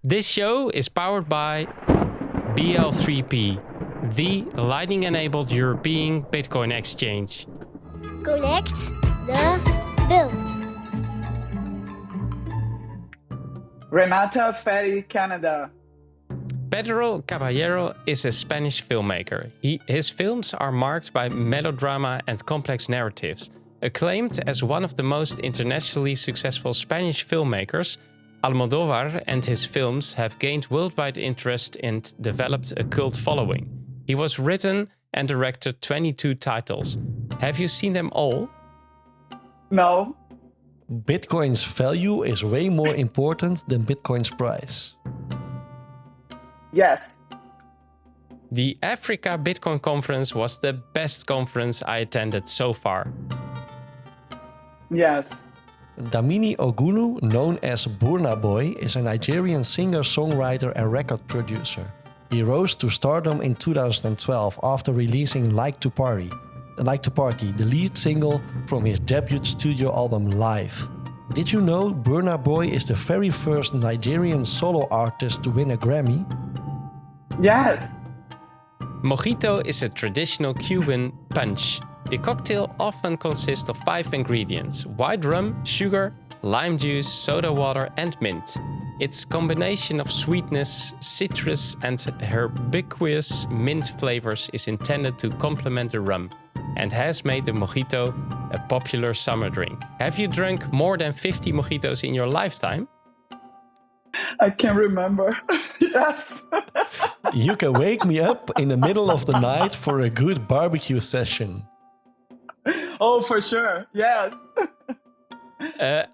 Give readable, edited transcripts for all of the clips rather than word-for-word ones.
This show is powered by BL3P, the Lightning-enabled European Bitcoin exchange. Connect the build. Renata, Ferry, Canada. Pedro Caballero is a Spanish filmmaker. His films are marked by melodrama and complex narratives. Acclaimed as one of the most internationally successful Spanish filmmakers, Almodóvar and his films have gained worldwide interest and developed a cult following. He was written and directed 22 titles. Have you seen them all? No. Bitcoin's value is way more important than Bitcoin's price. Yes. The Africa Bitcoin Conference was the best conference I attended so far. Yes. Damini Ogulu, known as Burna Boy, is a Nigerian singer, songwriter and record producer. He rose to stardom in 2012 after releasing Like to Party, the lead single from his debut studio album Live. Did you know Burna Boy is the very first Nigerian solo artist to win a Grammy? Yes. Mojito is a traditional Cuban punch. The cocktail often consists of 5 ingredients: white rum, sugar, lime juice, soda water, and mint. Its combination of sweetness, citrus, and herbaceous mint flavors is intended to complement the rum and has made the mojito a popular summer drink. Have you drunk more than 50 mojitos in your lifetime? I can remember. Yes. You can wake me up in the middle of the night for a good barbecue session. Oh, for sure. Yes.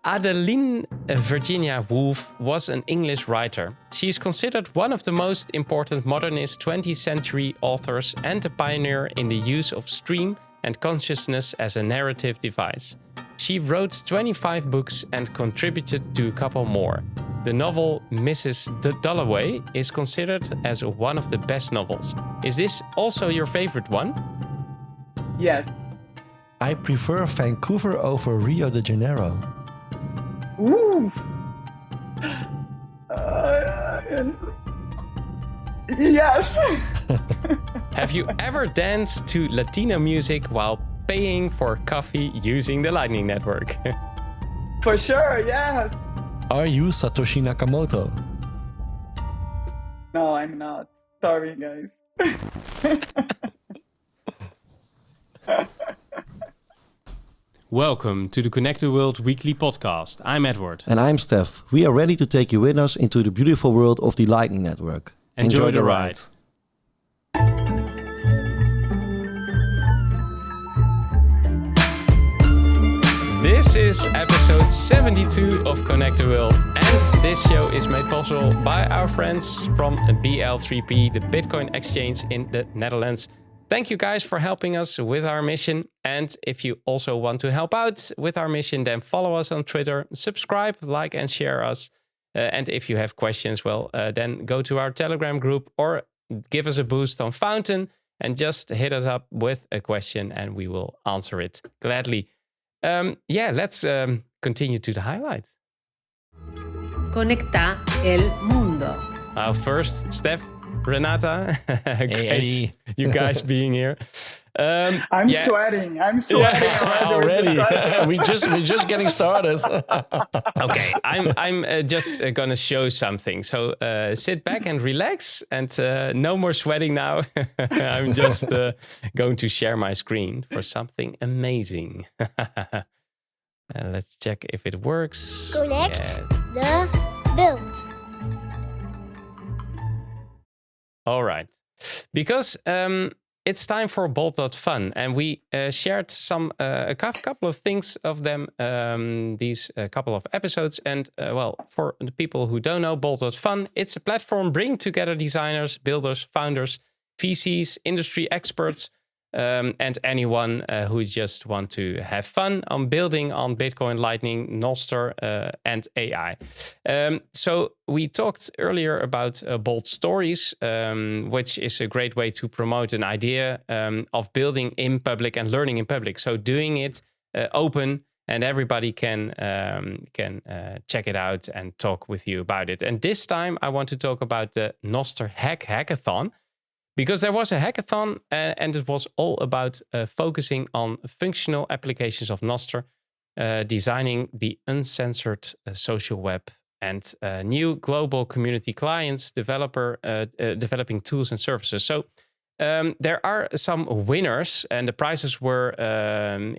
Adeline Virginia Woolf was an English writer. She is considered one of the most important modernist 20th century authors and a pioneer in the use of stream and consciousness as a narrative device. She wrote 25 books and contributed to a couple more. The novel Mrs. Dalloway is considered as one of the best novels. Is this also your favorite one? Yes. I prefer Vancouver over Rio de Janeiro. Ooh. Yes. Have you ever danced to Latino music while paying for coffee using the Lightning Network? For sure, yes. Are you Satoshi Nakamoto? No, I'm not. Sorry, guys. Welcome to the Connected World Weekly Podcast. I'm Edward. And I'm Steph. We are ready to take you with us into the beautiful world of the Lightning Network. Enjoy the ride. This is episode 72 of Connected World, and this show is made possible by our friends from BL3P, the Bitcoin exchange in the Netherlands. Thank you guys for helping us with our mission. And if you also want to help out with our mission, then follow us on Twitter, subscribe, like, and share us. And if you have questions, then go to our Telegram group or give us a boost on Fountain and just hit us up with a question and we will answer it gladly. Let's continue to the highlight. Conecta el mundo. First, Steph, Renata, great Hey. you guys being here. I'm sweating. I'm sweating already. We're just getting started. Okay, I'm just gonna show something. So sit back and relax, and no more sweating now. I'm just going to share my screen for something amazing. Let's check if it works. Connect the build. All right, because it's time for Bolt.fun, and we shared a couple of things of them these couple of episodes. And for the people who don't know, Bolt.fun, it's a platform bringing together designers, builders, founders, VCs, industry experts, and anyone who just want to have fun on building on Bitcoin, Lightning, Nostr, and AI. So we talked earlier about Bolt Stories, which is a great way to promote an idea of building in public and learning in public. So doing it open and everybody can check it out and talk with you about it. And this time I want to talk about the Noster Hackathon, because there was a hackathon and it was all about focusing on functional applications of Noster, designing the uncensored social web, and new global community clients, developing tools and services. So there are some winners, and the prizes were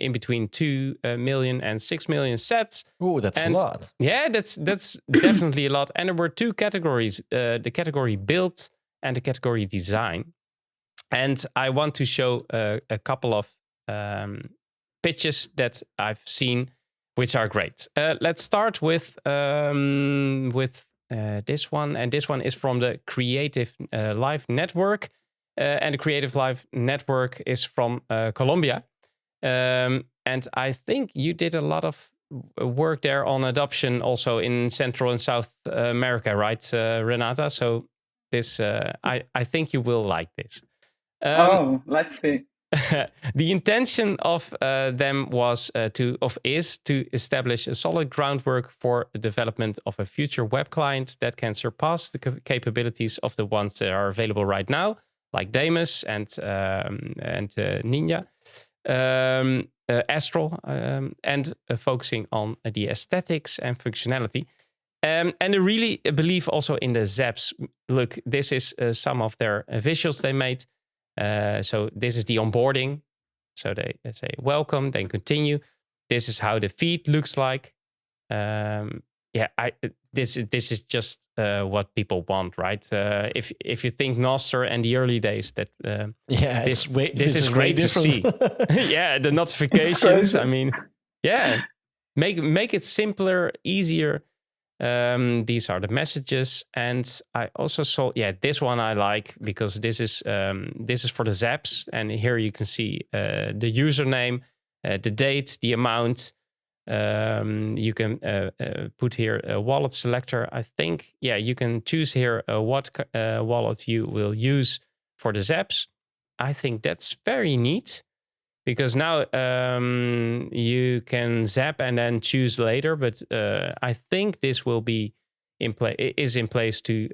in between 2 million and 6 million sets. Oh, that's a lot. Yeah, that's definitely a lot. And there were 2 categories, the category build and the category design. And I want to show a couple of pitches that I've seen, which are great. Let's start with this one. And this one is from the Creative Live Network. And the Creative Live Network is from Colombia. And I think you did a lot of work there on adoption also in Central and South America, right, Renata? So this, I think you will like this. Let's see. The intention of them is to establish a solid groundwork for the development of a future web client that can surpass the capabilities of the ones that are available right now, like Damus and Ninja, Astral, and focusing on the aesthetics and functionality. And I really believe also in the zaps. Look, this is some of their visuals they made. So this is the onboarding. So they say welcome, then continue. This is how the feed looks like. This is just what people want, right? If you think Noster and the early days, that this is great to see. Yeah, the notifications. I mean, yeah, make it simpler, easier. These are the messages, and I also saw this one I like, because this is for the zaps, and here you can see the username, the date, the amount. You can put here a wallet selector. I think you can choose here what wallet you will use for the zaps. I think that's very neat, because now you can zap and then choose later. But I think this will be in place to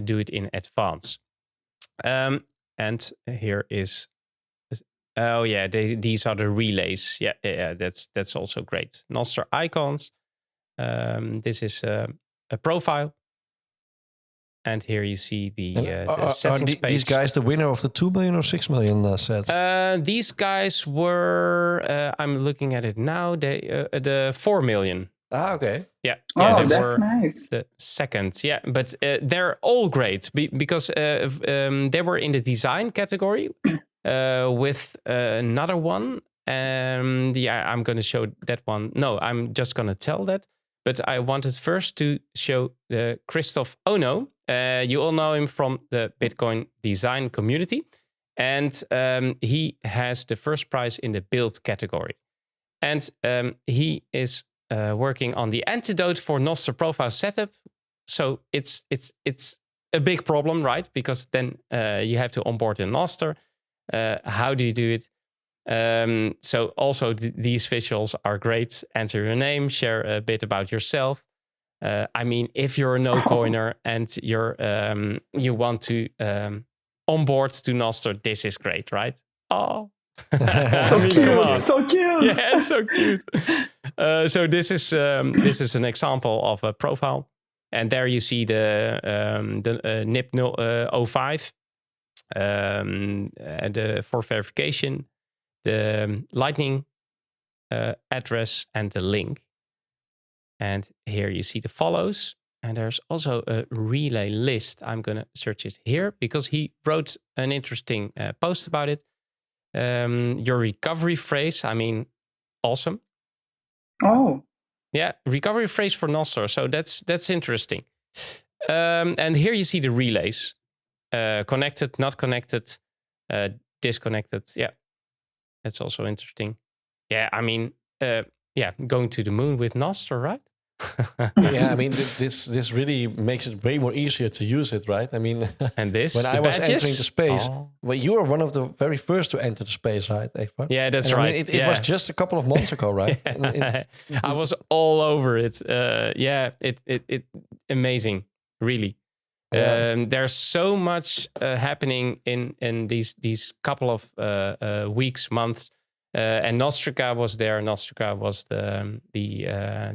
do it in advance. And here is. Oh yeah, these are the relays. Yeah, that's also great. Noster icons. This is a profile. And here you see the settings page. These guys the winner of the 2 million or 6 million sets? These guys were, I'm looking at it now, the 4 million. Ah, okay. Yeah. That's nice. The second, but they're all great because they were in the design category with another one. I'm going to show that one. No, I'm just going to tell that. But I wanted first to show Christoph Ono. You all know him from the Bitcoin design community. And he has the first prize in the build category. And he is working on the antidote for Noster profile setup. So it's a big problem, right? Because then you have to onboard in Noster. How do you do it? So also these visuals are great. Enter your name, share a bit about yourself. I mean, if you're a no-coiner and you want to onboard to Noster, this is great, right? Oh, so cute! So cute! Yeah, it's so cute. So this is an example of a profile, and there you see the NIP 05 and for verification, the Lightning address and the link. And here you see the follows. And there's also a relay list. I'm going to search it here because he wrote an interesting post about it. Your recovery phrase, I mean, awesome. Oh. Yeah, recovery phrase for Noster. So that's interesting. And here you see the relays. Connected, not connected, disconnected. Yeah, that's also interesting. Yeah, I mean, going to the moon with Noster, right? Yeah, I mean, this really makes it way more easier to use it, right? I mean, And this, when the I was badges? entering the space, Oh. well, you were one of the very first to enter the space, right, Egbert? Yeah, that's And I mean, right. it was just a couple of months ago, right? I was all over it. It amazing, really. Yeah. There's so much happening in these couple of weeks, months. And Nostrica was there. Nostrica was the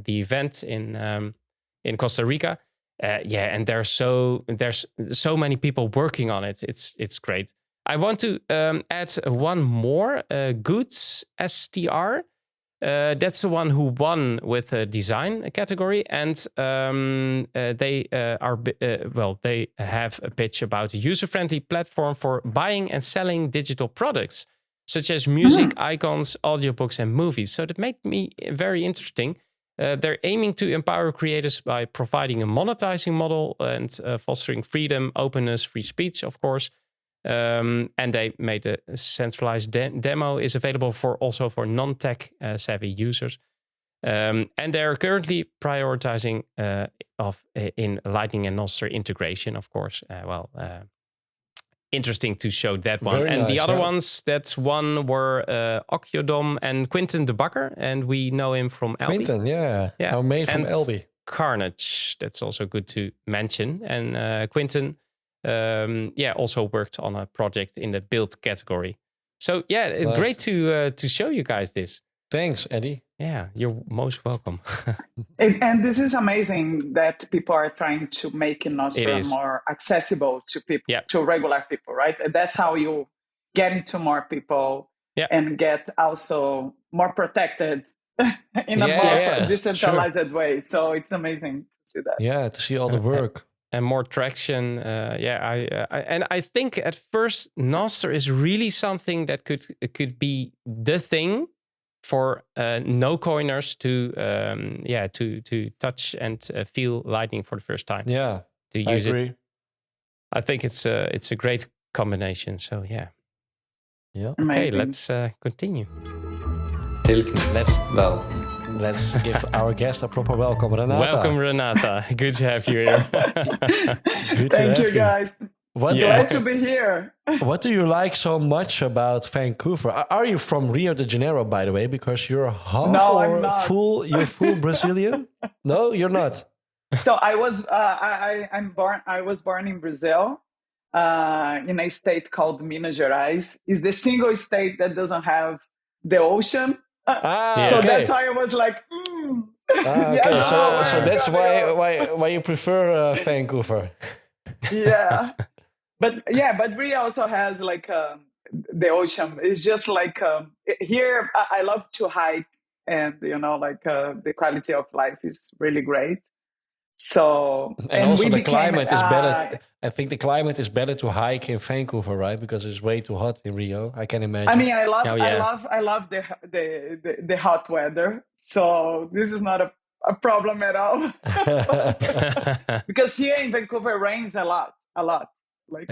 event in Costa Rica. And there's so many people working on it. It's great. I want to add one more. Goods STR. That's the one who won with a design category, and they they have a pitch about a user-friendly platform for buying and selling digital products, such as music, icons, audiobooks, and movies. So that made me very interesting. They're aiming to empower creators by providing a monetizing model and fostering freedom, openness, free speech, of course. And they made a centralized demo is available also for non-tech savvy users. And they're currently prioritizing in Lightning and Nostr integration, of course. Interesting to show that one. Very and nice, the other yeah. ones that won were Okyodom and Quinten de Bakker, and we know him from Elby. Quinten, yeah. Our mate from and Elby. Carnage, that's also good to mention. And Quinten, also worked on a project in the build category. So it's Nice. great to show you guys this. Thanks, Eddie. Yeah, you're most welcome. And this is amazing that people are trying to make It Nostra is. more accessible to people, Yeah. to regular people, right? And that's how you get into more people and get also more protected in a more decentralized way. So it's amazing to see that. Yeah, to see all the work. And more traction. I think at first Nostr is really something that could be the thing for no coiners to touch and feel Lightning for the first time. Yeah, to use I agree. it. I think it's a great combination. So yeah. Yeah. Okay, Amazing. let's continue. Let's give our guest a proper welcome, Renata. Welcome, Renata. Good to have you here. Good to Thank have you, guys. What, Glad to be here. what do you like so much about Vancouver? Are you from Rio de Janeiro, by the way? Because you're half No, or I'm not. you're full Brazilian? No, you're not. So I was I was born in Brazil, in a state called Minas Gerais. It's the single state that doesn't have the ocean. So that's why I was like, okay. yes, So that's why you prefer Vancouver. Yeah, but Rio also has like the ocean. It's just like here. I love to hike, and the quality of life is really great. So And also we the became, climate is better. I think the climate is better to hike in Vancouver, right? Because it's way too hot in Rio. I can imagine. I mean, I love the hot weather. So this is not a problem at all. Because here in Vancouver it rains a lot. Like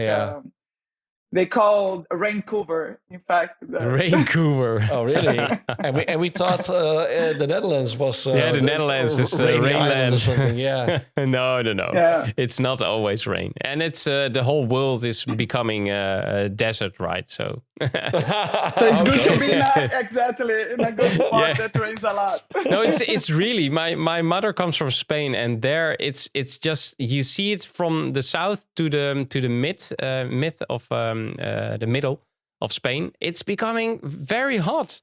they call Raincouver, in fact. Raincouver. Oh, really? and we thought the Netherlands was the Netherlands is rainland or something. Yeah. No. Yeah. It's not always rain, and it's the whole world is becoming a desert, right? So, so it's good to be in a good spot that rains a lot. No, it's really my mother comes from Spain, and there it's just you see it from the south to the mid of the middle of Spain. It's becoming very hot,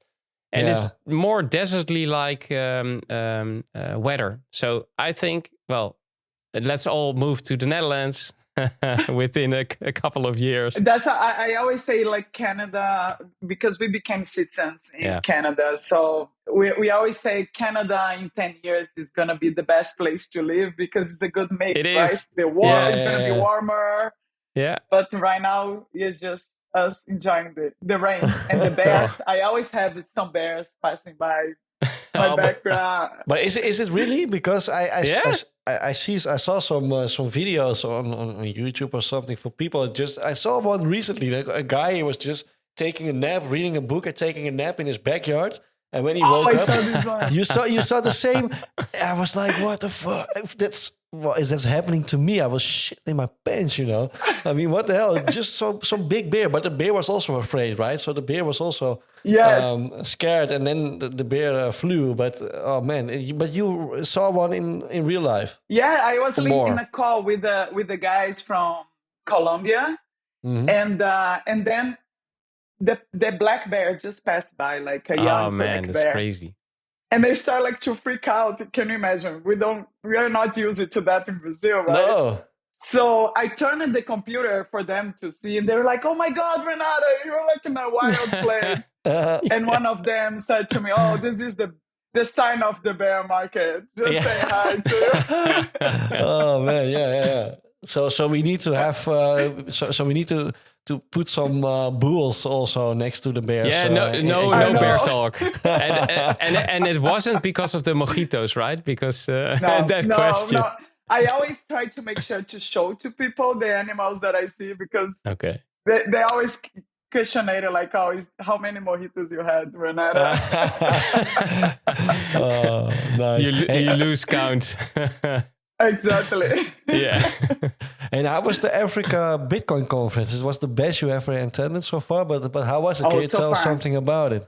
and it's more desertly like weather. So I think, well, let's all move to the Netherlands within a couple of years. That's I always say, like, Canada, because we became citizens in Canada. So we always say Canada in 10 years is going to be the best place to live because it's a good mix, It right? is. It's going to be warmer. Yeah. But right now it's just us enjoying the rain and the bears. I always have some bears passing by my background. But is it really? Because I saw some videos on YouTube or something for people. I saw one recently. Like a guy was just taking a nap, reading a book, and taking a nap in his backyard. And when he Oh, woke I up, saw this one. you saw the same. I was like, what the fuck? That's happening to me? I was shitting my pants, you know. I mean, what the hell? Just some big bear, but the bear was also afraid, right? So the bear was also Yes. scared, and then the bear flew. But oh man! But you saw one in real life. Yeah, I was More. in a call with the guys from Colombia, and then the black bear just passed by, like a young Oh man, black that's bear, crazy. and they start like to freak out. Can you imagine? We are not used to that in Brazil, right? No. So I turned the computer for them to see, and they're like, "Oh my God, Renata, you're like in a wild place." And one of them said to me, "Oh, this is the sign of the bear market. Just say hi to you." Oh man, yeah. So we need to have so we need to put some bulls also next to the bears. Yeah, no I bear know. talk, and it wasn't because of the mojitos, right? Because that question. No. I always try to make sure to show to people the animals that I see, because Okay. they always questionate like, how many mojitos you had, Renata? Oh, nice. You lose count. Exactly. Yeah. And how was the Africa Bitcoin conference? It was the best you ever attended so far, but how was it? Can you so tell us far. something about it?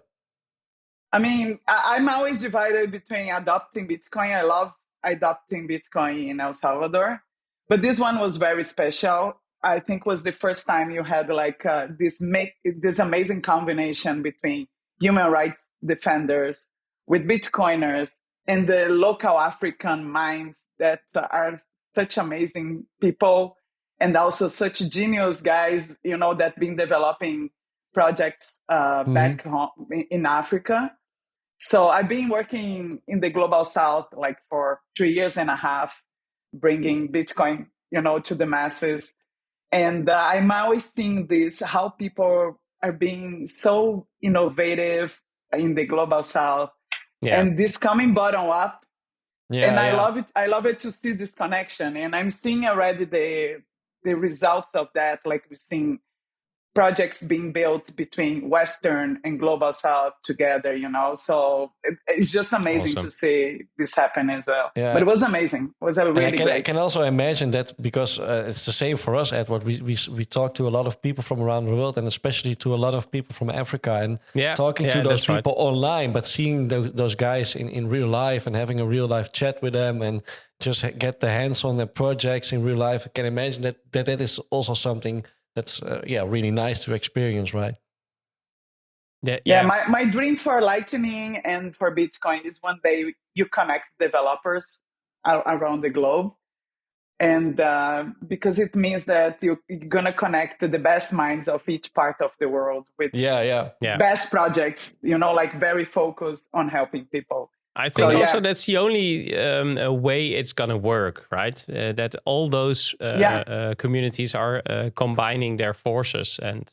I mean, I'm always divided between adopting Bitcoin. I love adopting Bitcoin in El Salvador, but this one was very special. I think was the first time you had like this amazing combination between human rights defenders with Bitcoiners and the local African minds that are such amazing people, and also such genius guys, you know, that been developing projects back home in Africa. So I've been working in the global south like for 3.5 years, bringing Bitcoin, you know, to the masses. And I'm always seeing this, how people are being so innovative in the global south, and this coming bottom up. And I love it. I love it to see this connection. And I'm seeing already the results of that. Like we're seeing projects being built between Western and Global South together, you know. So it's just amazing to see this happen as well. Yeah. But it was amazing. It was a really great. I can also imagine that because it's the same for us, Edward. We talk to a lot of people from around the world, and especially to a lot of people from Africa, and talking to those people online, but seeing those guys in real life and having a real life chat with them and just get the hands on their projects in real life. I can imagine that is also something that's really nice to experience, right? Yeah. My dream for Lightning and for Bitcoin is one day you connect developers around the globe, and because it means that you're gonna connect the best minds of each part of the world with best projects, you know, like very focused on helping people. I think also that's the only way it's going to work, right? That all those communities are combining their forces. And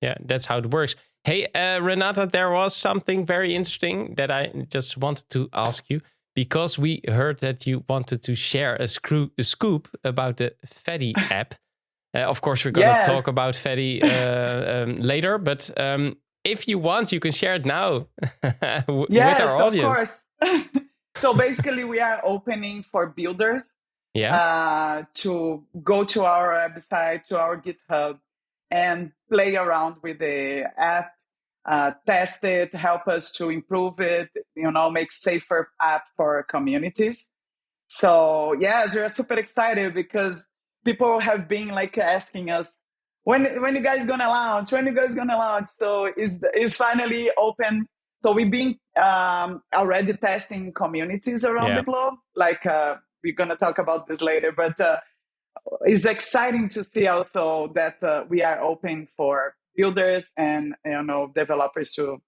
that's how it works. Hey, Renata, there was something very interesting that I just wanted to ask you, because we heard that you wanted to share a scoop about the Fedi app. Of course, we're going to talk about Fedi later, but if you want, you can share it now with our audience. Of course. So basically, we are opening for builders to go to our website, to our GitHub, and play around with the app, test it, help us to improve it, you know, make safer app for communities. So yes, we're super excited because people have been like asking us, when you guys gonna launch? When you guys gonna launch? So it's finally open. So we've been already testing communities around the globe. Like we're gonna talk about this later, but it's exciting to see also that we are open for builders and, you know, developers to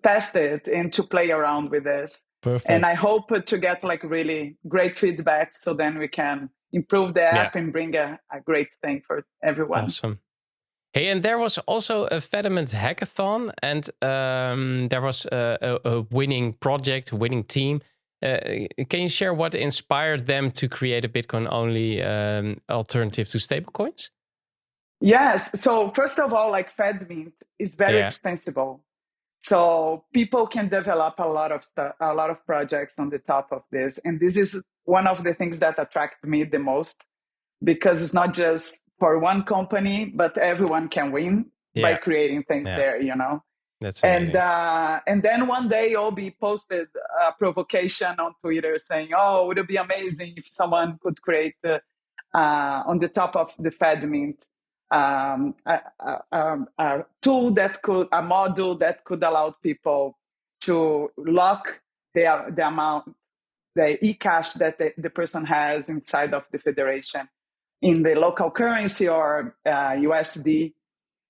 test it and to play around with this. Perfect. And I hope to get like really great feedback, so then we can improve the app and bring a great thing for everyone. Awesome. Hey, and there was also a Fediment hackathon, and there was a winning project, winning team. Can you share what inspired them to create a Bitcoin-only alternative to stablecoins? Yes. So first of all, like Fedmint is very extensible. So people can develop a lot of stuff, a lot of projects on the top of this. And this is one of the things that attract me the most, because it's not just for one company, but everyone can win by creating things there, That's amazing. And then one day Obi posted a provocation on Twitter saying, "Oh, would it be amazing if someone could create on the top of the FedMint a tool that could, a module that could allow people to lock the amount, the e-cash that the person has inside of the federation in the local currency or USD."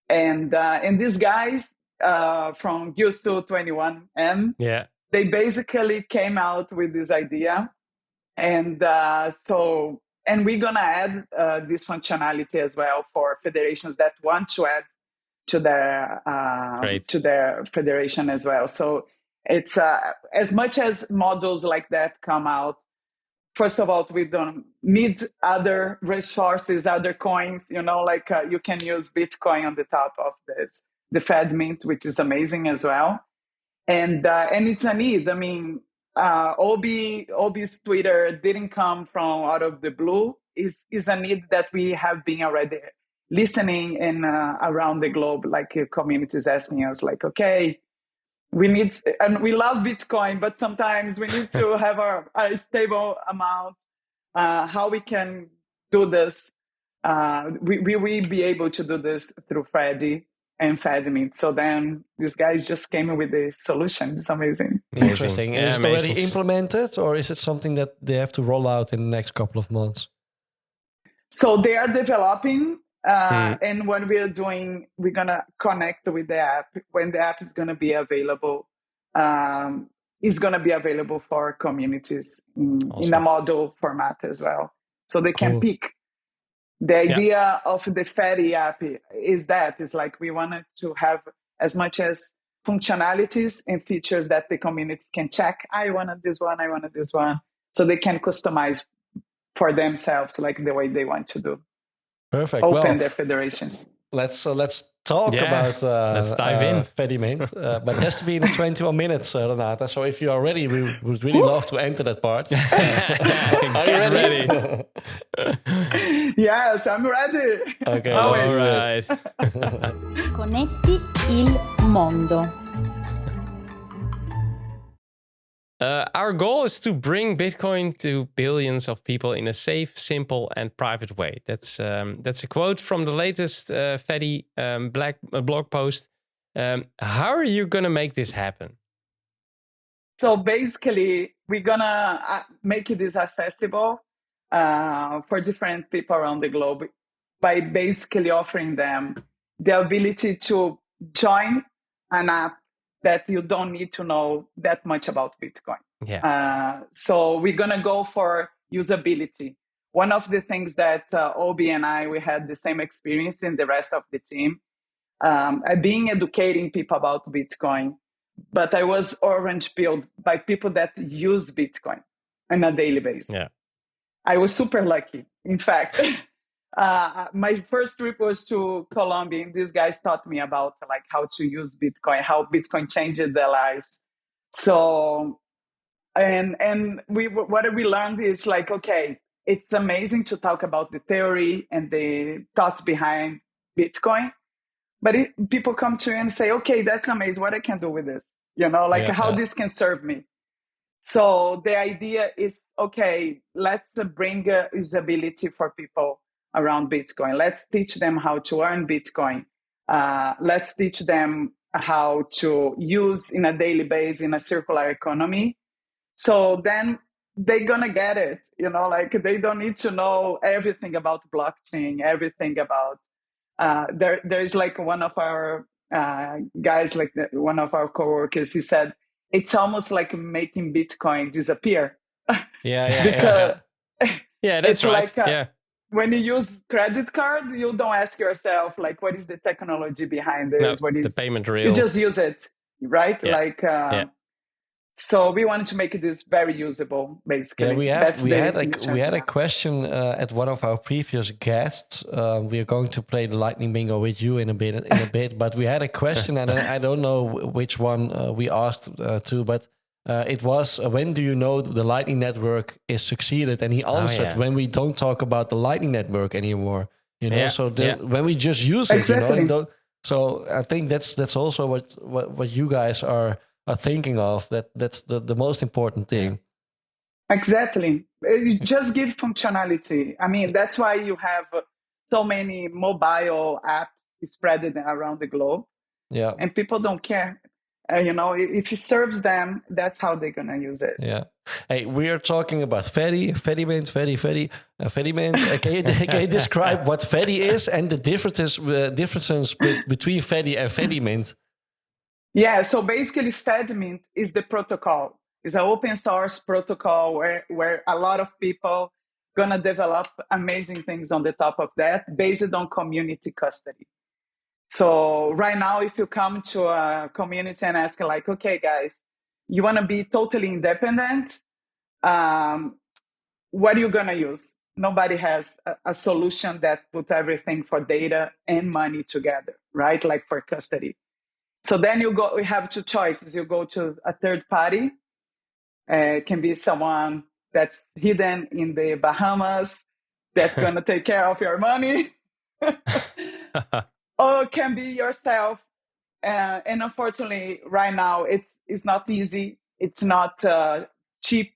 And these guys from Gusto 21M, they basically came out with this idea. And and we're going to add this functionality as well for federations that want to add to their federation as well. So it's as much as models like that come out, first of all, we don't need other resources, other coins, like you can use Bitcoin on the top of the FedMint, which is amazing as well. And it's a need. I mean, Obi's Twitter didn't come from out of the blue. Is a need that we have been already listening in around the globe, like communities asking us, like, okay, we need, and we love Bitcoin, but sometimes we need to have a stable amount. How we can do this? We will be able to do this through Freddy and FedMint. So then these guys just came with the solution. It's amazing. Interesting. Yeah, is it already implemented, or is it something that they have to roll out in the next couple of months? So they are developing. And what we're doing, we're going to connect with the app. When the app is going to be available, it's going to be available for communities in a model format as well. So they can pick. The idea of the Fedi app is like we wanted to have as much as functionalities and features that the communities can check. I wanted this one. So they can customize for themselves, like the way they want to do. Perfect. Open their federations. Let's talk about let's dive in. FediMint, but it has to be in the 21 minutes, Renata. So if you are ready, we would really love to enter that part. Are you ready? Yes, I'm ready. Okay, let's do it. Connetti il mondo. Our goal is to bring Bitcoin to billions of people in a safe, simple, and private way. That's a quote from the latest Fedi blog post. How are you going to make this happen? So basically, we're going to make this accessible for different people around the globe by basically offering them the ability to join an app that you don't need to know that much about Bitcoin. So we're going to go for usability. One of the things that Obi and we had the same experience in the rest of the team. I've been educating people about Bitcoin, but I was orange-pilled by people that use Bitcoin on a daily basis. Yeah. I was super lucky. In fact, my first trip was to Colombia, and these guys taught me about like how to use Bitcoin, how Bitcoin changed their lives. So, and what we learned is like, okay, it's amazing to talk about the theory and the thoughts behind Bitcoin, but people come to you and say, okay, that's amazing. What I can do with this, how this can serve me. So the idea is, okay, let's bring usability for people around Bitcoin. Let's teach them how to earn Bitcoin. Let's teach them how to use in a daily basis in a circular economy. So then they're going to get it, they don't need to know everything about blockchain, everything about, there's like one of our guys, like one of our coworkers, he said, it's almost like making Bitcoin disappear. Yeah, that's right. When you use credit card, you don't ask yourself, like, what is the technology behind this? What is the payment real? You just use it, right? So we wanted to make this very usable, basically. Yeah, we had a question at one of our previous guests. We are going to play the lightning bingo with you in a bit. But we had a question, and I don't know which one we asked to, but it was, when do you know the lightning network is succeeded? And he answered, when we don't talk about the lightning network anymore. When we just use it, exactly. So I think that's also what you guys are thinking of. That's the most important thing. Exactly. You just give functionality. I mean, that's why you have so many mobile apps spread around the globe. Yeah. And people don't care. If it serves them, that's how they're going to use it. Yeah. Hey, we are talking about Fedi Mint. Can you describe what Fedi is and the differences between Fedi and Fedi Mint? Yeah, so basically FedMint is the protocol. It's an open source protocol where a lot of people gonna develop amazing things on the top of that based on community custody. So right now, if you come to a community and ask like, okay, guys, you want to be totally independent, what are you going to use? Nobody has a solution that put everything for data and money together, right? Like for custody. So then we have two choices. You go to a third party. It can be someone that's hidden in the Bahamas that's going to take care of your money. Or it can be yourself. And unfortunately, right now, it's not easy. It's not cheap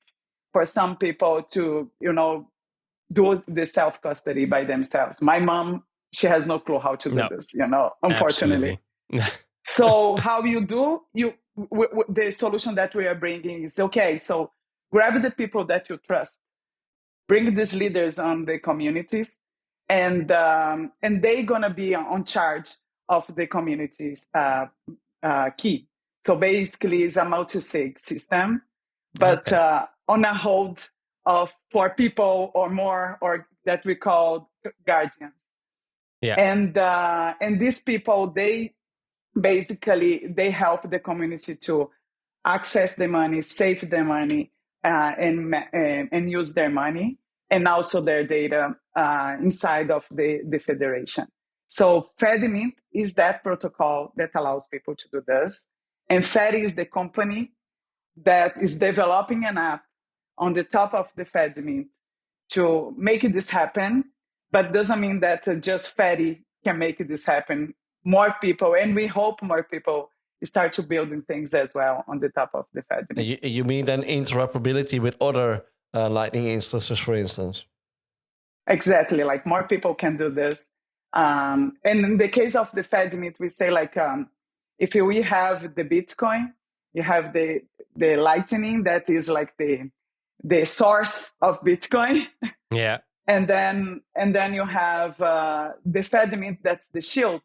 for some people to, do the self-custody by themselves. My mom, she has no clue how to do this, unfortunately. So how you do, the solution that we are bringing is, okay, so grab the people that you trust, bring these leaders on the communities, and they're going to be on charge of the community's key. So basically, it's a multi-sig system, but on a hold of 4 people or more, or that we call guardians. Yeah. And these people, they help the community to access the money, save the money, and use their money, and also their data inside of the federation. So FedMint is that protocol that allows people to do this. And Fedi is the company that is developing an app on the top of the FedMint to make this happen, but doesn't mean that just Fedi can make this happen. More people, and we hope more people start to building things as well on the top of the FedMint. You mean then interoperability with other Lightning instances, for instance? Exactly, like more people can do this. And in the case of the FedMint, we say like, if we have the Bitcoin, you have the Lightning that is like the source of Bitcoin. Yeah. And then you have the FedMint that's the shield,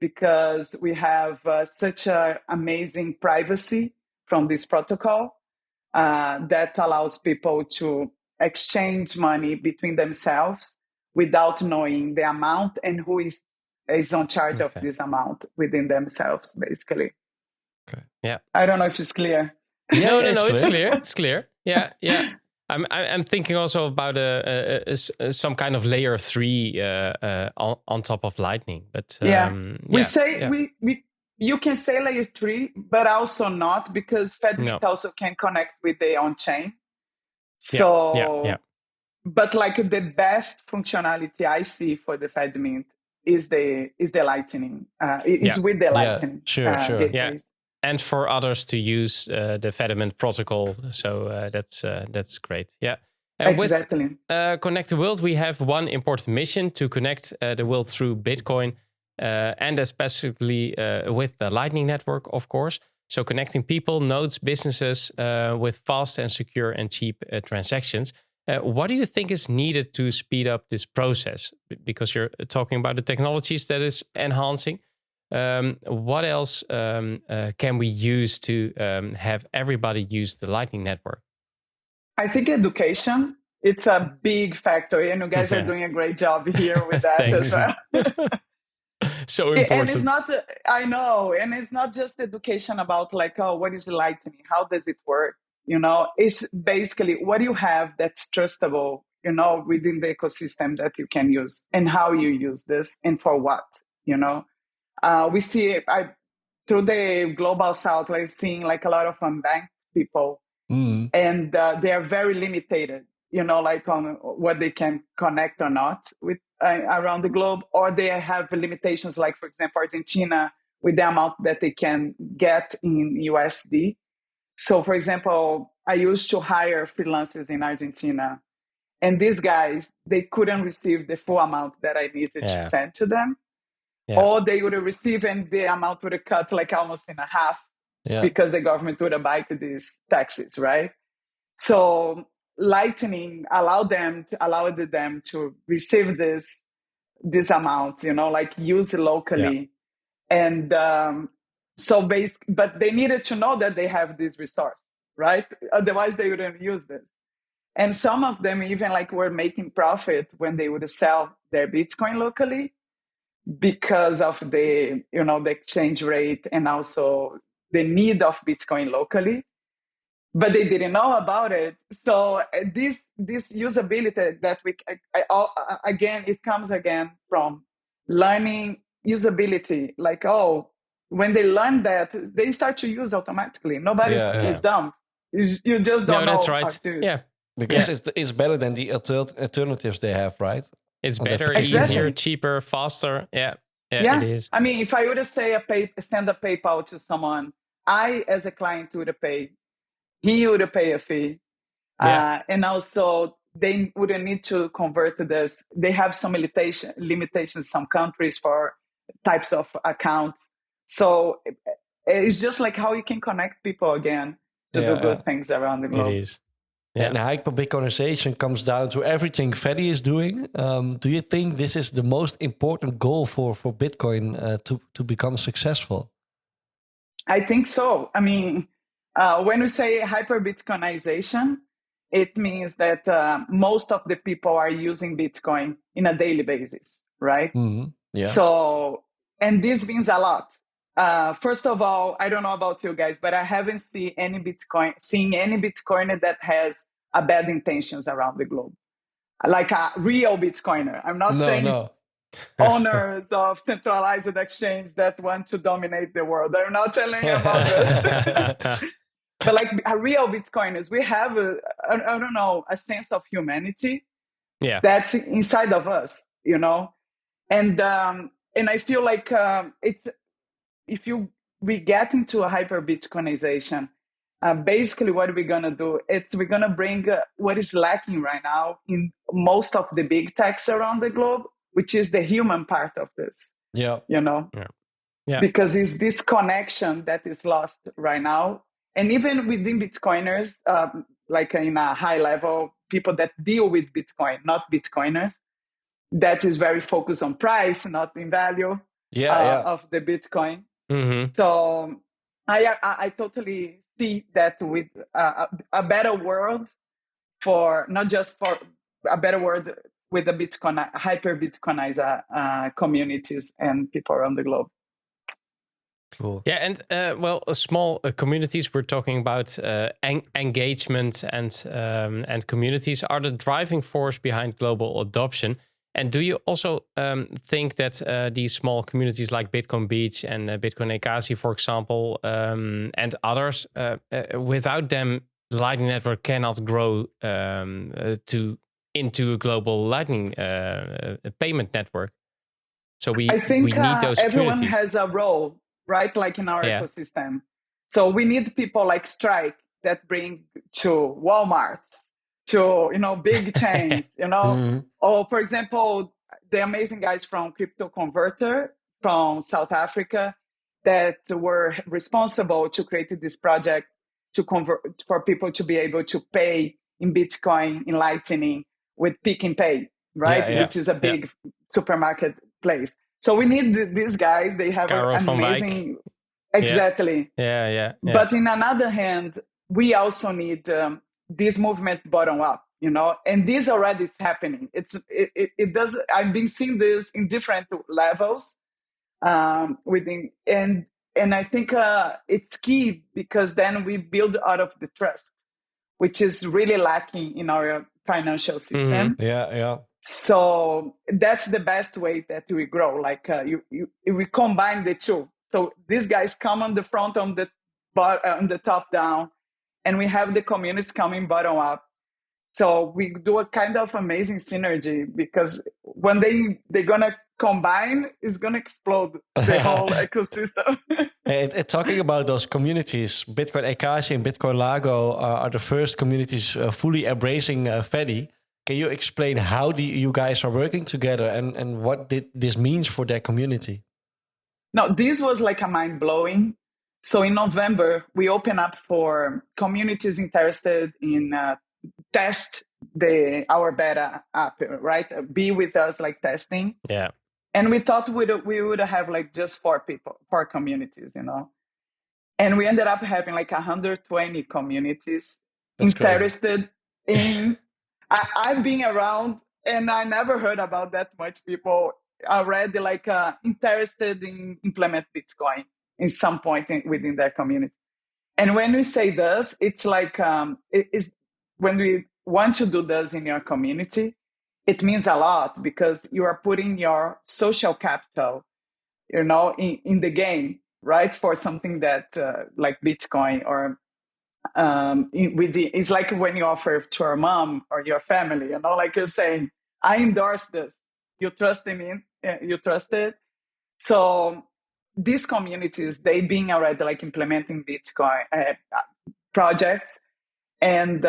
because we have such an amazing privacy from this protocol that allows people to exchange money between themselves without knowing the amount and who is on charge of this amount within themselves, basically. Okay. Yeah. I don't know if it's clear. Yeah, no, it's clear. It's clear. Yeah, yeah. I'm thinking also about some kind of layer 3 on top of Lightning, but we say you can say layer 3, but also not, because FedMint also can connect with their own chain. So, but like the best functionality I see for the FedMint is the Lightning. Is with the Lightning. Sure. Yeah. And for others to use the FedMint protocol, so that's great. Yeah, exactly. With Connect the World, we have one important mission: to connect the world through Bitcoin, and especially with the Lightning Network, of course. So connecting people, nodes, businesses with fast and secure and cheap transactions. What do you think is needed to speed up this process? Because you're talking about the technologies that is enhancing. What else can we use to have everybody use the Lightning Network? I think education, it's a big factor, and you guys are doing a great job here with that as well. So And important. it's not, I know, and it's not just education about like, oh, what is lightning? How does it work? It's basically what you have that's trustable, within the ecosystem that you can use and how you use this and for what, we see through the global south, like seeing like a lot of unbanked people, and they are very limited, like on what they can connect or not with around the globe, or they have limitations, like for example, Argentina, with the amount that they can get in USD. So, for example, I used to hire freelancers in Argentina, and these guys, they couldn't receive the full amount that I needed to send to them. Yeah. Or they would receive and the amount would have cut like almost in a half, because the government would abide to these taxes, right? So Lightning allowed them to receive this amount, like use locally. And but they needed to know that they have this resource, right? Otherwise they wouldn't use this. And some of them even like were making profit when they would sell their Bitcoin locally, because of the the exchange rate and also the need of Bitcoin locally, but they didn't know about it. So this usability that again, it comes again from learning usability. Like, oh, when they learn that, they start to use automatically. Nobody is dumb. You just don't know that's how right. to. Yeah, because it's better than the alternatives they have, right? It's On that better, particular easier, Exactly. cheaper, faster. Yeah, Yeah, it is. I mean, if I would say send a PayPal to someone, I as a client would pay. He would pay a fee, and also they wouldn't need to convert to this. They have some limitations, some countries for types of accounts. So it's just like how you can connect people again to do good things around the globe. It is. Yeah. And hyper-Bitcoinization comes down to everything Fedi is doing. Do you think this is the most important goal for Bitcoin to become successful? I think so. I mean, when we say hyper-Bitcoinization, it means that most of the people are using Bitcoin in a daily basis, right? Mm-hmm. Yeah. So, and this means a lot. First of all, I don't know about you guys, but I haven't seen any Bitcoiner that has a bad intentions around the globe, like a real Bitcoiner. I'm not saying owners of centralized exchange that want to dominate the world. I'm not telling you about this. But like a real Bitcoiners, we have I don't know, a sense of humanity that's inside of us, and I feel like it's if we get into a hyper Bitcoinization, basically what we're gonna do, we're gonna bring what is lacking right now in most of the big techs around the globe, which is the human part of this. Yeah. Yeah. Because it's this connection that is lost right now. And even within Bitcoiners, like in a high level, people that deal with Bitcoin, not Bitcoiners, that is very focused on price, not in value of the Bitcoin. Mm-hmm. So I totally see that with a better world not just for a better world with the hyper Bitcoinizer communities and people around the globe. Cool. Yeah, and small communities. We're talking about engagement and communities are the driving force behind global adoption. And do you also think that these small communities like Bitcoin Beach and Bitcoin Ekasi, for example, and others, without them, the Lightning Network cannot grow into a global Lightning payment network? So I think we need those everyone communities. has a role, right? Like in our ecosystem. So we need people like Strike that bring to Walmart, to big chains, Mm-hmm. Or for example, the amazing guys from Crypto Converter from South Africa that were responsible to create this project to convert for people to be able to pay in Bitcoin, in Lightning with Pick and Pay, right? Which is a big supermarket place. So we need these guys. They have an amazing, exactly. Yeah. But in another hand, we also need this movement bottom up, and this already is happening. It does. I've been seeing this in different levels. within. And I think it's key because then we build out of the trust, which is really lacking in our financial system. Yeah. So that's the best way that we grow. Like we combine the two. So these guys come on the front, on the top down, and we have the communities coming bottom up. So we do a kind of amazing synergy because when they're gonna combine, it's gonna explode the whole ecosystem. And talking about those communities, Bitcoin Ekasi and Bitcoin Lago are the first communities fully embracing Fedi. Can you explain how you guys are working together and what this means for their community? No, this was like a mind blowing. So in November, we open up for communities interested in test our beta app, right? Be with us, like testing. Yeah. And we thought we would have like just 4 people, 4 communities, And we ended up having like 120 communities That's interested in. I've been around and I never heard about that much people already like interested in implement Bitcoin in some point within their community. And when we say this, it's like it is when we want to do this in your community, it means a lot because you are putting your social capital, in the game, right? For something that like Bitcoin or it's like when you offer to your mom or your family, like you're saying, I endorse this. You trust in me, you trust it. So these communities, they being already like implementing Bitcoin projects, and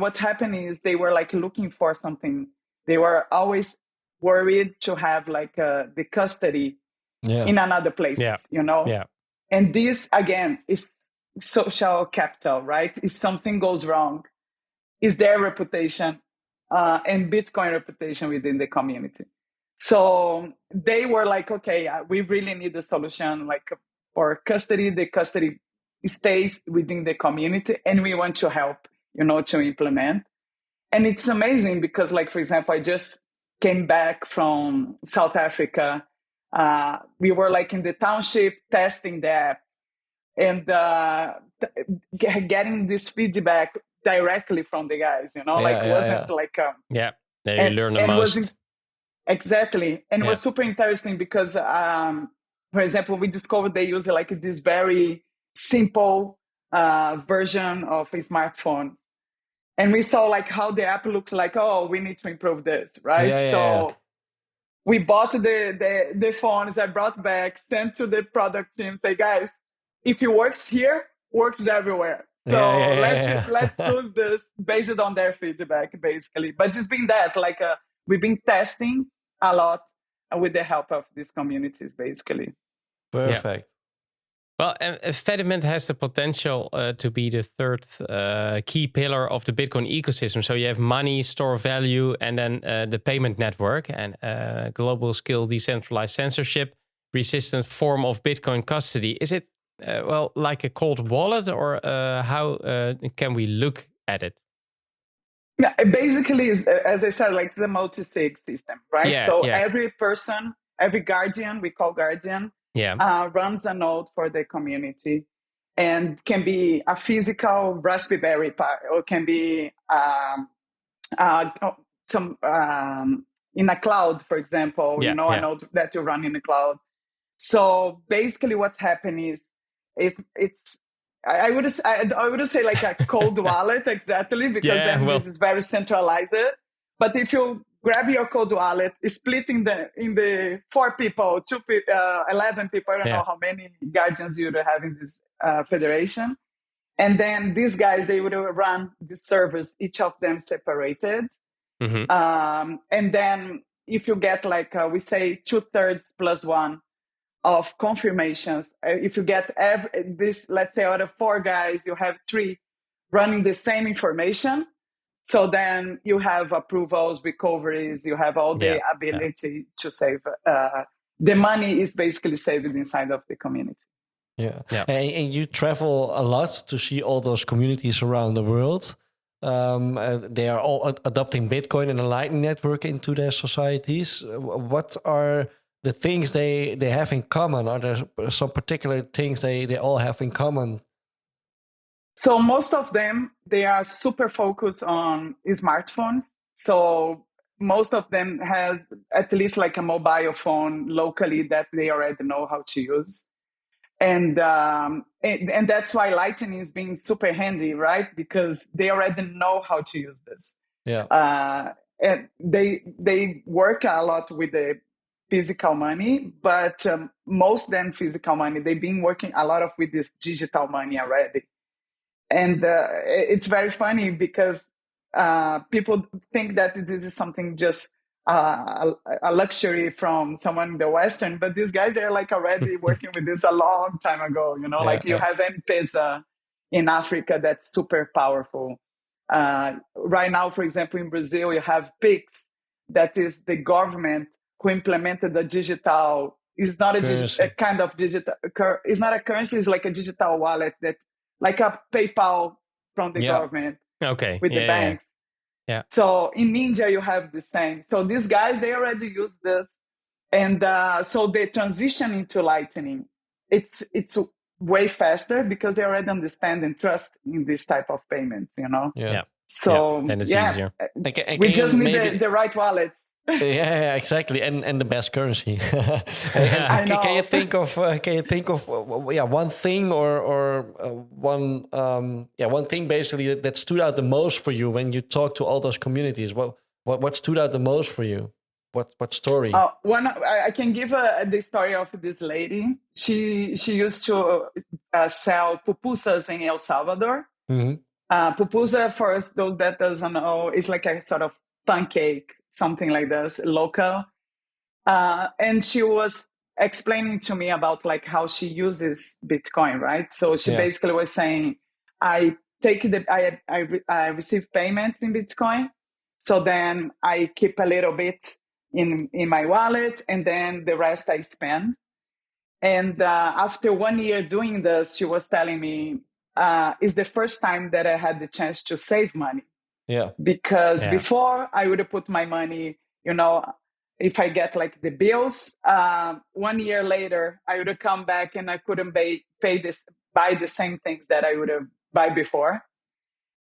what happened is they were like looking for something. They were always worried to have like the custody in another places, Yeah. And this again is social capital, right? If something goes wrong, is their reputation and Bitcoin reputation within the community. So they were like, okay, we really need a solution like for custody. The custody stays within the community and we want to help, to implement. And it's amazing because, like, for example, I just came back from South Africa. We were like in the township testing the app and getting this feedback directly from the guys, wasn't like there you learn the most. Exactly. And it was super interesting because for example, we discovered they use like this very simple version of smartphones, and we saw like how the app looks like. Oh, we need to improve this, right? So we bought the phones. I brought back, sent to the product team, say, guys, if it works here, works everywhere. So let's do this based on their feedback, basically. But just being that, like we've been testing a lot with the help of these communities, basically. Perfect. Well, Fediment has the potential to be the third key pillar of the Bitcoin ecosystem. So you have money, store value, and then the payment network and global scale decentralized censorship resistant form of Bitcoin custody. Is it like a cold wallet, or how can we look at it? Yeah, basically, as I said, like it's a multi-sig system, right? Every person, every guardian, we call guardian, runs a node for the community, and can be a physical Raspberry Pi, or can be some in a cloud, for example, a node that you run in the cloud. So basically, what's happening is it's I would say like a cold wallet, exactly, because this is very centralized. But if you grab your cold wallet, splitting in the 4 people, 11 people, I don't know how many guardians you have in this federation. And then these guys, they would run the servers, each of them separated. Mm-hmm. And then if you get like, we say 2/3 plus 1 of confirmations, if you get this, let's say out of 4 guys, you have 3 running the same information. So then you have approvals, recoveries, you have all the ability to save. The money is basically saved inside of the community. Yeah. And you travel a lot to see all those communities around the world. They are all adopting Bitcoin and the Lightning Network into their societies. What are the things they have in common? Are there some particular things they all have in common? So most of them, they are super focused on smartphones. So most of them has at least like a mobile phone locally that they already know how to use. And that's why Lightning is being super handy, right? Because they already know how to use this. Yeah. And they work a lot with the physical money, but most than physical money, they've been working a lot of with this digital money already. And it's very funny because people think that this is something just a luxury from someone in the Western, but these guys are like already working with this a long time ago. You know, like you have M-Pesa in Africa that's super powerful. Right now, for example, in Brazil, you have Pix, that is the government who implemented the digital. It's not a kind of digital. It's not a currency. It's like a digital wallet that, like a PayPal from the government. Okay. With the banks. Yeah. So in India, you have the same. So these guys, they already use this, and so they transition into Lightning. It's way faster because they already understand and trust in this type of payments. You know. Yeah. So then it's easier. We just need the right wallet. Yeah, exactly, and the best currency. I know. Can you think of one thing or one thing basically that stood out the most for you when you talk to all those communities? What stood out the most for you? What story? I can give the story of this lady. She used to sell pupusas in El Salvador. Mm-hmm. Pupusa, for those that doesn't know, is like a sort of pancake, something like this, local. And she was explaining to me about like how she uses Bitcoin, right? So she basically was saying, I receive payments in Bitcoin. So then I keep a little bit in my wallet, and then the rest I spend. And after 1 year doing this, she was telling me, it's the first time that I had the chance to save money. Yeah. Because before I would have put my money, if I get like the bills, 1 year later, I would have come back and I couldn't buy the same things that I would have buy before.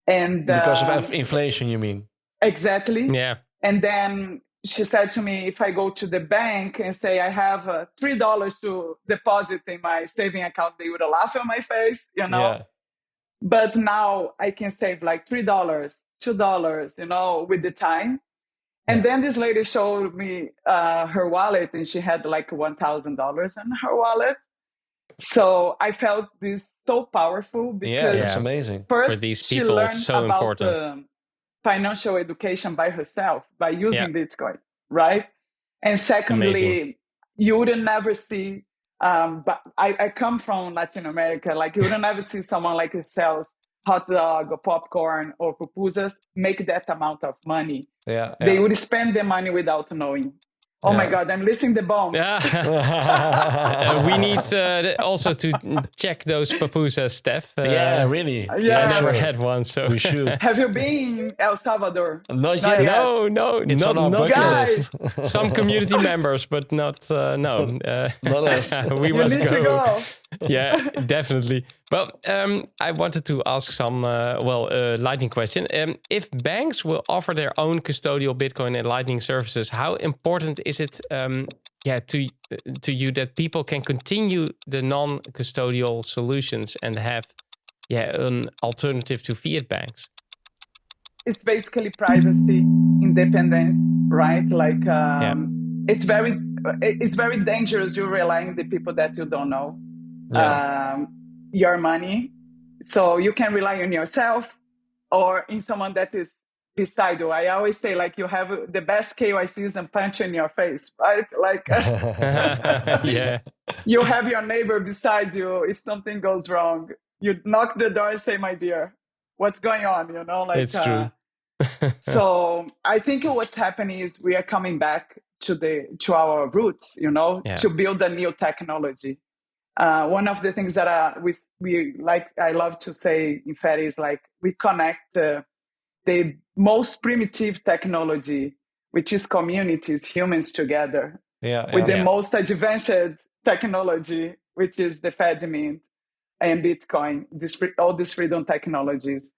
And because of inflation, you mean? Exactly. Yeah. And then she said to me, if I go to the bank and say I have $3 to deposit in my saving account, they would laugh in my face, Yeah. But now I can save like $3, $2, with the time. And then this lady showed me her wallet, and she had like $1,000 in her wallet. So I felt this so powerful because that's amazing. First, for these she people, learned it's so about important. Financial education by herself by using Bitcoin, right? And secondly, you wouldn't never see. But I come from Latin America. Like you wouldn't ever see someone like who sells hot dog or popcorn or pupusas make that amount of money. Yeah, they would spend the money without knowing. Oh my God, I'm listening the bomb. We need also to check those pupusas, Steph. Really. I never had one, so we should. Have you been in El Salvador? Not yet. No, it's not, on our bucket list. Some community members, but not not us. We must need to go. Yeah, definitely. Well, I wanted to ask some Lightning question. If banks will offer their own custodial Bitcoin and Lightning services, how important is it to you that people can continue the non-custodial solutions and have an alternative to fiat banks? It's basically privacy, independence, right? Like it's very dangerous. You rely on the people that you don't know. Your money, so you can rely on yourself or in someone that is beside you. I always say, like, you have the best KYCs and punch in your face, right? Like you have your neighbor beside you. If something goes wrong, you knock the door and say, my dear, what's going on? Like it's true. So I think what's happening is we are coming back to our roots, to build a new technology. One of the things that we like, I love to say in FED is like we connect the most primitive technology, which is communities, humans together. with the most advanced technology, which is the FedMint and Bitcoin, all these freedom technologies.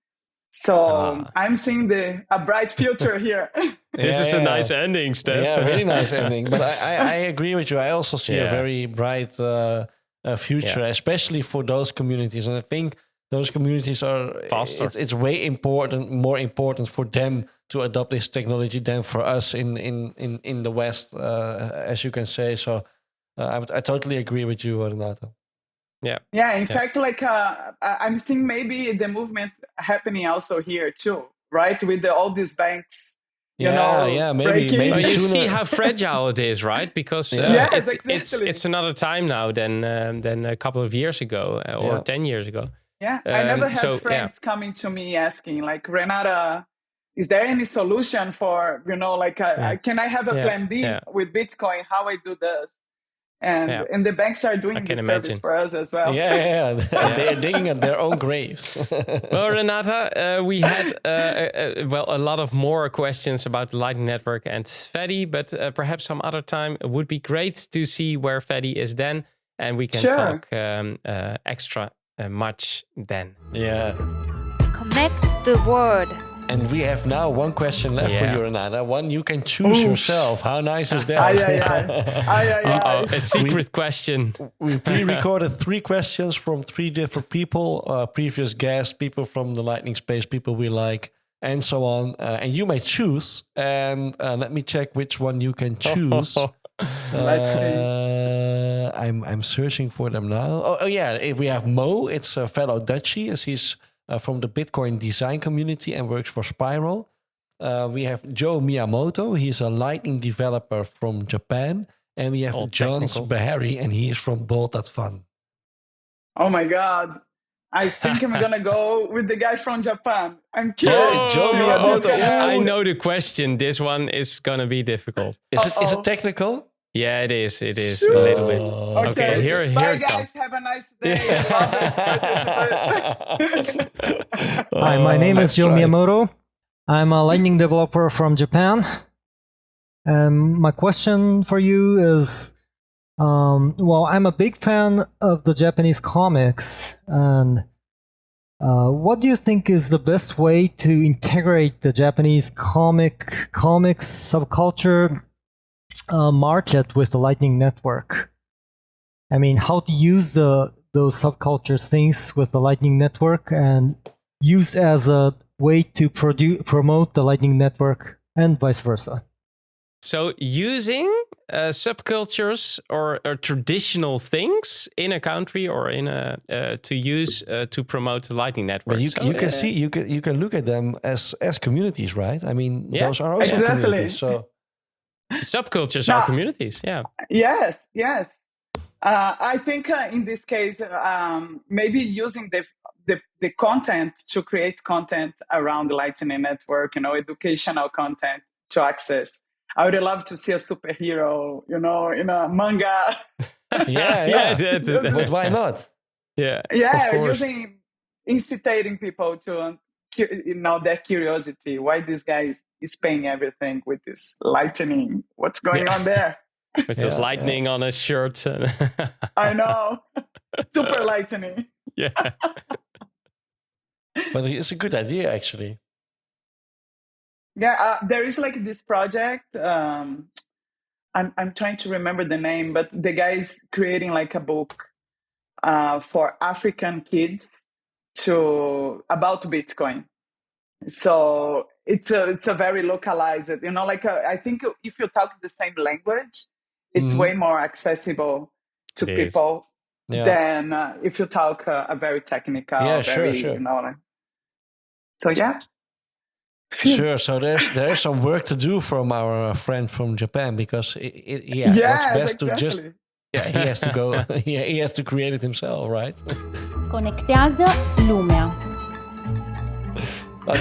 So I'm seeing a bright future here. This is a nice ending, Steph. Yeah, really nice ending. But I agree with you. I also see a very bright future, especially for those communities. And I think those communities are faster. It's way more important for them to adopt this technology than for us in the West, as you can say. So I totally agree with you, Renata. Yeah. In fact, like I'm seeing maybe the movement happening also here too, right? With all these banks. Maybe you see how fragile it is, right? Because it's another time now than a couple of years ago or 10 years ago. Yeah, I never had friends coming to me asking, like, Renata, is there any solution for, can I have a plan B with Bitcoin? How I do this? And the banks are doing the service for us as well. They're digging at their own graves. Well, Renata, we had a lot of more questions about the Lightning Network and Fedi, but perhaps some other time it would be great to see where Fedi is then, and we can talk extra much then. Yeah. Connect the world. And we have now one question left for you, Renata. One you can choose yourself. How nice is that? A secret question. We pre-recorded 3 questions from 3 different people, previous guests, people from the Lightning Space, people we like, and so on. And you may choose. And let me check which one you can choose. I'm searching for them now. We have Mo. It's a fellow Dutchie, as he's from the Bitcoin design community and works for Spiral. We have Joe Miyamoto. He's a Lightning developer from Japan. And we have John Bahari, and he is from Bolt.fun. Oh my God. I think I'm going to go with the guy from Japan. I'm curious. Joe Miyamoto. I know the question. This one is going to be difficult. Is it technical? Yeah, it is. It is a little bit. Okay, here Bye, it guys. comes. Have a nice day. Hi, my name is Joe Miyamoto. I'm a Lightning developer from Japan. And my question for you is, I'm a big fan of the Japanese comics. And what do you think is the best way to integrate the Japanese comics subculture market with the Lightning Network? I mean, how to use those subcultures things with the Lightning Network and use as a way to promote the Lightning Network and vice versa. So using subcultures or traditional things in a country or in to use to promote the Lightning Network. But you can see you can look at them as communities, right? I mean, those are also communities. So subcultures are communities. Yeah. Yes. I think in this case, maybe using the content to create content around the Lightning Network, educational content to access. I would love to see a superhero, in a manga. But why not? Yeah, incitating people to, their curiosity. Why this guy is paying everything with this lightning? What's going on there? With this lightning on his shirt. I know. Super lightning. Yeah. But it's a good idea, actually. Yeah, there is like this project. I'm trying to remember the name, but the guy is creating like a book for African kids about Bitcoin. So it's a very localized. I think if you talk the same language, it's way more accessible to people than if you talk a very technical. Yeah, sure. So yeah. Sure. So there's some work to do from our friend from Japan, because what's best to just he has to go. He has to create it himself, right? Conectează lumea.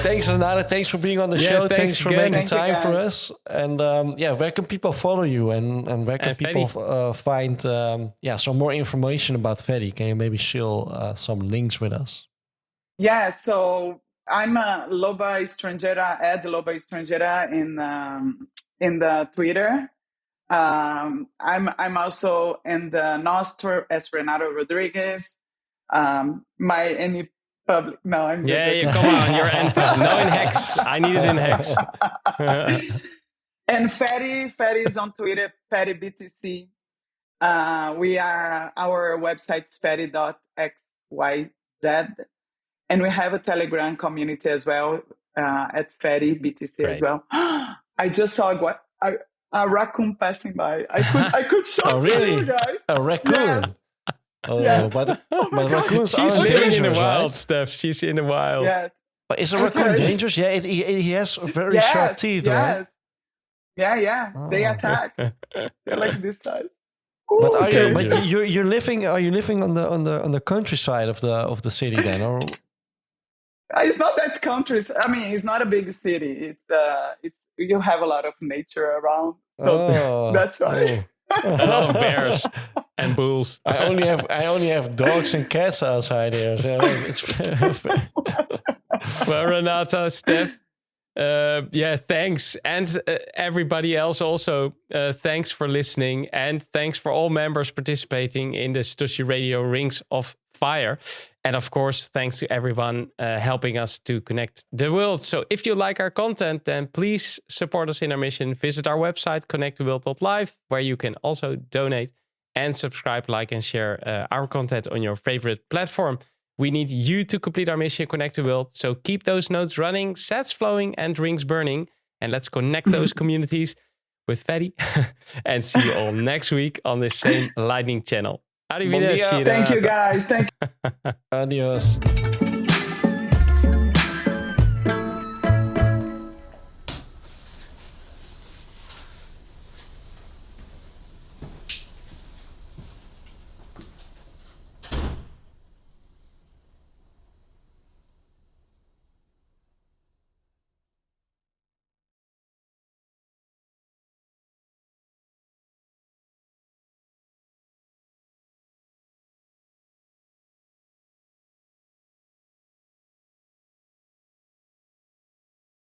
Thanks, Renata. Thanks for being on the show. Thanks for making time for us. And where can people follow you, and where can people find some more information about Fedi? Can you maybe share some links with us? Yeah. So I'm Loba Estrangeira, at Loba Estrangeira in the Twitter. I'm also in the Nostr as Renata Rodrigues. My any public. No, I'm just Yeah, joking. come on, you're NPub. No in Hex. I need it in Hex. And Fatty is on Twitter, Fatty BTC. Our website's fatty.xyz, and we have a Telegram community as well at Fatty BTC as well. I just saw a raccoon passing by. I could show Oh, to really? you guys. A raccoon? Yes. Oh, Yes. but God. raccoons She's aren't living in dangerous, the wild, right? Steph. She's in the wild. Yes. But is a raccoon dangerous? Yeah, he has very sharp teeth, right? Yeah. They Oh. attack. They're like this size. But Ooh, are you? okay. But you're living? Are you living on the countryside of the city then, or? It's not that countries. I mean, it's not a big city. It's you have a lot of nature around, so that's why. A lot of bears and bulls. I only have dogs and cats outside here. So it's Well, Renata, Steph, thanks. And everybody else also, thanks for listening. And thanks for all members participating in the Satoshi Radio Rings of Fire. And of course, thanks to everyone helping us to connect the world. So if you like our content, then please support us in our mission. Visit our website, connecttheworld.live, where you can also donate and subscribe, like, and share our content on your favorite platform. We need you to complete our mission, Connect the World. So keep those nodes running, sats flowing, and rings burning. And let's connect those communities with Fatty. And see you all next week on this same Lightning channel. Arrivederci. Thank you, guys. Thank you. Adios.